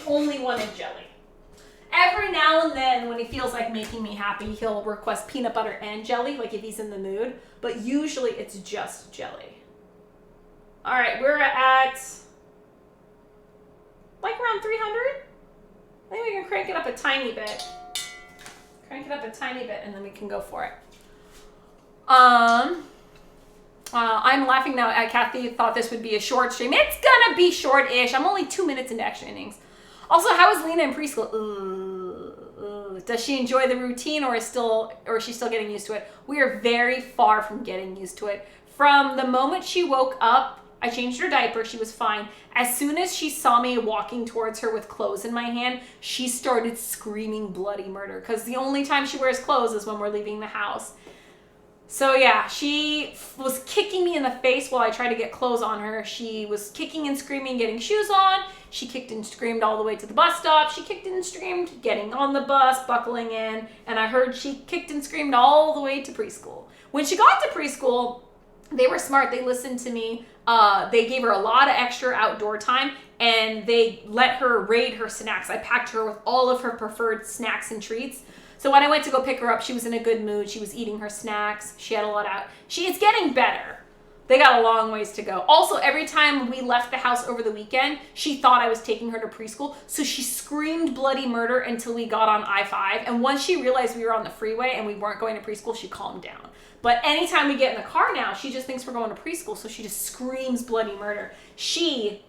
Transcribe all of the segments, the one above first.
only wanted jelly. Every now and then, when he feels like making me happy, he'll request peanut butter and jelly, like if he's in the mood. But usually it's just jelly. All right, we're at like around 300. I think we can crank it up a tiny bit. Crank it up a tiny bit, and then we can go for it. I'm laughing now at Kathy thought this would be a short stream. It's gonna be short-ish. I'm only 2 minutes into extra innings. Also, how is Lena in preschool? Does she enjoy the routine, or is she still getting used to it? We are very far from getting used to it. From the moment she woke up, I changed her diaper. She was fine. As soon as she saw me walking towards her with clothes in my hand, she started screaming bloody murder, because the only time she wears clothes is when we're leaving the house. So yeah, she was kicking me in the face while I tried to get clothes on her. She was kicking and screaming, getting shoes on. She kicked and screamed all the way to the bus stop. She kicked and screamed, getting on the bus, buckling in. And I heard she kicked and screamed all the way to preschool. When she got to preschool, they were smart. They listened to me. They gave her a lot of extra outdoor time, and they let her raid her snacks. I packed her with all of her preferred snacks and treats. So when I went to go pick her up, she was in a good mood. She was eating her snacks. She had a lot out. It's getting better. They got a long ways to go. Also, every time we left the house over the weekend, she thought I was taking her to preschool. So she screamed bloody murder until we got on I-5. And once she realized we were on the freeway and we weren't going to preschool, she calmed down. But anytime we get in the car now, she just thinks we're going to preschool. So she just screams bloody murder. She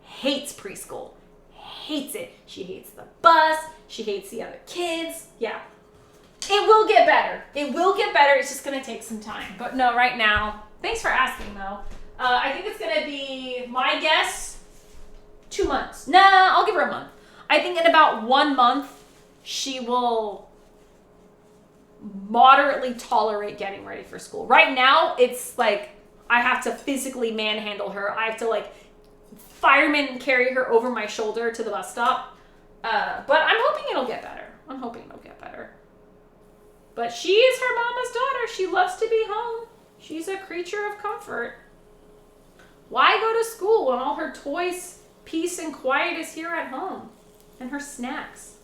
hates preschool. Hates it. She hates the bus. She hates the other kids. Yeah. It will get better. It will get better. It's just going to take some time. But no, right now, thanks for asking, though. I think it's going to be, my guess, 2 months. Nah, I'll give her a month. I think in about 1 month, she will moderately tolerate getting ready for school. Right now, it's like I have to physically manhandle her. I have to, like, fireman carry her over my shoulder to the bus stop. But I'm hoping it'll get better. I'm hoping it'll get better. But she is her mama's daughter. She loves to be home. She's a creature of comfort. Why go to school when all her toys, peace and quiet is here at home? And her snacks.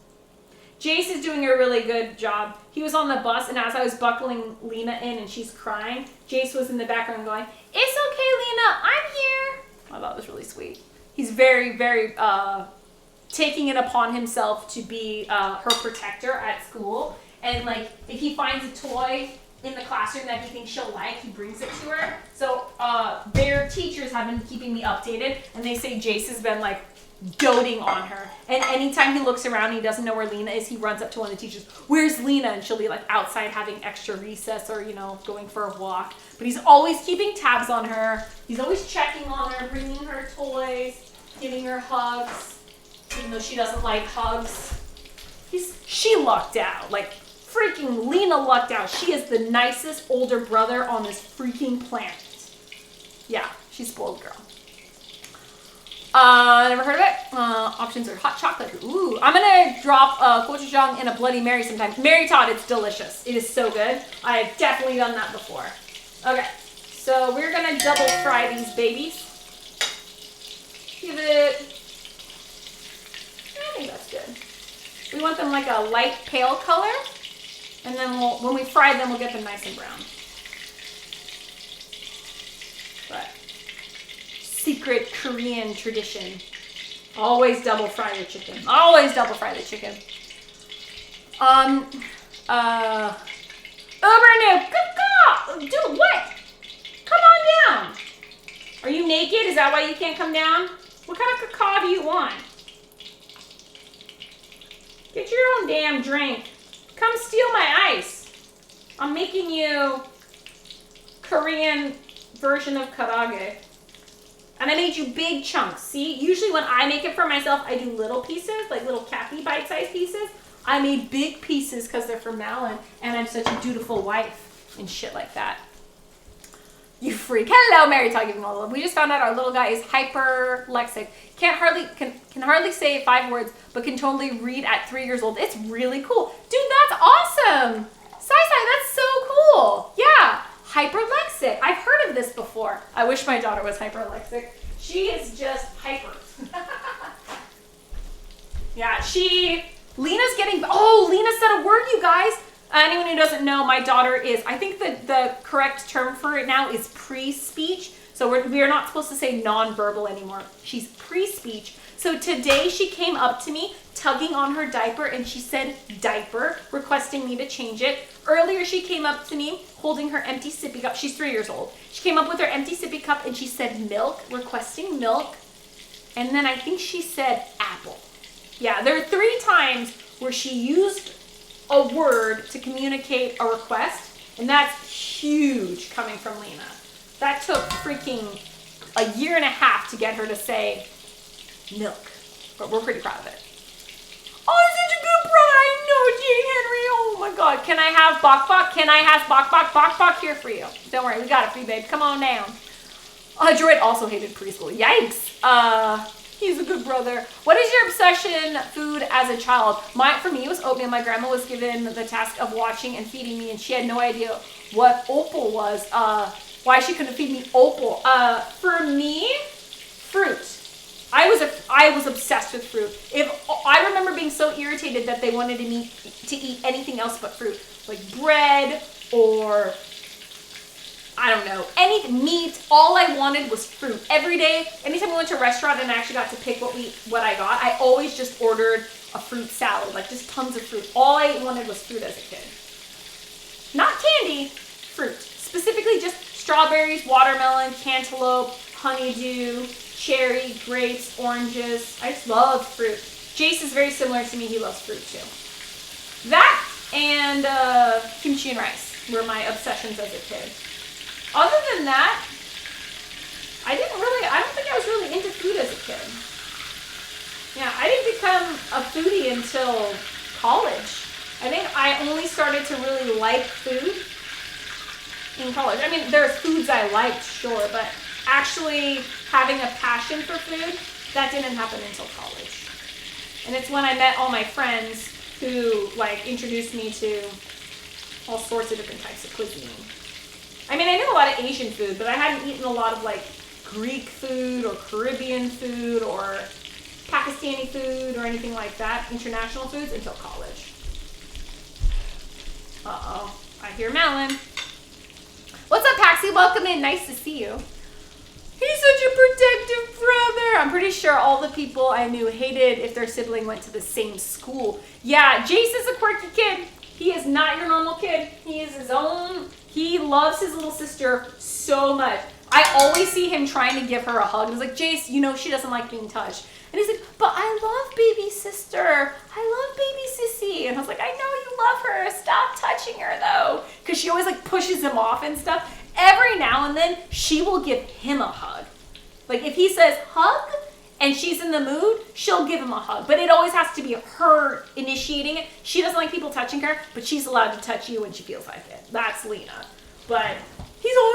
Jace is doing a really good job. He was on the bus, and as I was buckling Lena in and she's crying, Jace was in the background going, "It's okay, Lena, I'm here." I thought it was really sweet. He's very, very taking it upon himself to be her protector at school. And like, if he finds a toy in the classroom that he thinks she'll like, he brings it to her. So their teachers have been keeping me updated, and they say Jace has been like doting on her. And anytime he looks around and he doesn't know where Lena is, he runs up to one of the teachers, "Where's Lena?" And she'll be like outside having extra recess or, going for a walk. But he's always keeping tabs on her. He's always checking on her, bringing her toys, giving her hugs, even though she doesn't like hugs. She lucked out. Like, freaking Lena lucked out. She is the nicest older brother on this freaking planet. Yeah, she's a spoiled girl. Never heard of it. Options are hot chocolate. Ooh, I'm gonna drop gochujang in a Bloody Mary sometime. Mary Todd, it's delicious. It is so good. I have definitely done that before. Okay, so we're gonna double fry these babies. Give it, I think that's good. We want them like a light pale color, and then when we fry them, we'll get them nice and brown. But secret Korean tradition. Always double fry your chicken. Always double fry the chicken. Ubernu, dude, what? Come on down. Are you naked? Is that why you can't come down? What kind of caca do you want? Get your own damn drink. Come steal my ice. I'm making you Korean version of karage. And I made you big chunks. See, usually when I make it for myself, I do little pieces, like little Kathy bite-sized pieces. I made big pieces because they're for Malin, and I'm such a dutiful wife and shit like that. You freak. Hello, Mary talking all of them. We just found out our little guy is hyperlexic. Can hardly say 5 words, but can totally read at 3 years old. It's really cool. Dude, that's awesome. Sai, that's so cool. Yeah. Hyperlexic. I've heard of this before. I wish my daughter was hyperlexic. She is just hyper. Yeah, Lena's getting, Lena said a word, you guys. Anyone who doesn't know, my daughter is, I think the correct term for it now is pre-speech. So we're not supposed to say non-verbal anymore. She's pre-speech. So today she came up to me tugging on her diaper and she said diaper, requesting me to change it. Earlier she came up to me holding her empty sippy cup. She's 3 years old. She came up with her empty sippy cup and she said milk, requesting milk. And then I think she said apple. Yeah, there are 3 times where she used a word to communicate a request, and that's huge coming from Lena. That took freaking a year and a half to get her to say milk, but we're pretty proud of it. Oh, you're such a good brother. I know, J. Henry. Oh my God. Can I have Bok Bok? Can I have Bok Bok? Bok Bok here for you. Don't worry, we got it for you, babe. Come on down. Droid also hated preschool. Yikes. He's a good brother. What is your obsession food as a child? For me, it was oatmeal. My grandma was given the task of watching and feeding me, and she had no idea what opal was. Why she couldn't feed me opal. For me, fruit. I was obsessed with fruit. I remember being so irritated that they wanted me to eat anything else but fruit, like bread or I don't know, anything, meat. All I wanted was fruit. Every day, anytime we went to a restaurant and I actually got to pick what I got, I always just ordered a fruit salad, like just tons of fruit. All I wanted was fruit as a kid. Not candy, fruit. Specifically just strawberries, watermelon, cantaloupe, honeydew, cherry, grapes, oranges. I just love fruit. Jace is very similar to me. He loves fruit too. That and kimchi and rice were my obsessions as a kid. Other than that, I don't think I was really into food as a kid. Yeah, I didn't become a foodie until college. I think I only started to really like food in college. I mean, there's foods I liked, sure, but actually having a passion for food, that didn't happen until college. And it's when I met all my friends who introduced me to all sorts of different types of cuisine. I mean, I knew a lot of Asian food, but I hadn't eaten a lot of Greek food or Caribbean food or Pakistani food or anything like that, international foods, until college. Uh-oh, I hear Melon. What's up, Paxi? Welcome in. Nice to see you. He's such a protective brother. I'm pretty sure all the people I knew hated if their sibling went to the same school. Yeah, Jace is a quirky kid. He is not your normal kid. He is his own. He loves his little sister so much. I always see him trying to give her a hug. And it's like, Jace, you know she doesn't like being touched. And he's like, but I love baby sister. I love baby sissy. And I was like, I know you love her. Stop touching her though. Because she always pushes him off and stuff. Every now and then, she will give him a hug. If he says hug and she's in the mood, she'll give him a hug. But it always has to be her initiating it. She doesn't like people touching her, but she's allowed to touch you when she feels like it. That's Lena. But he's always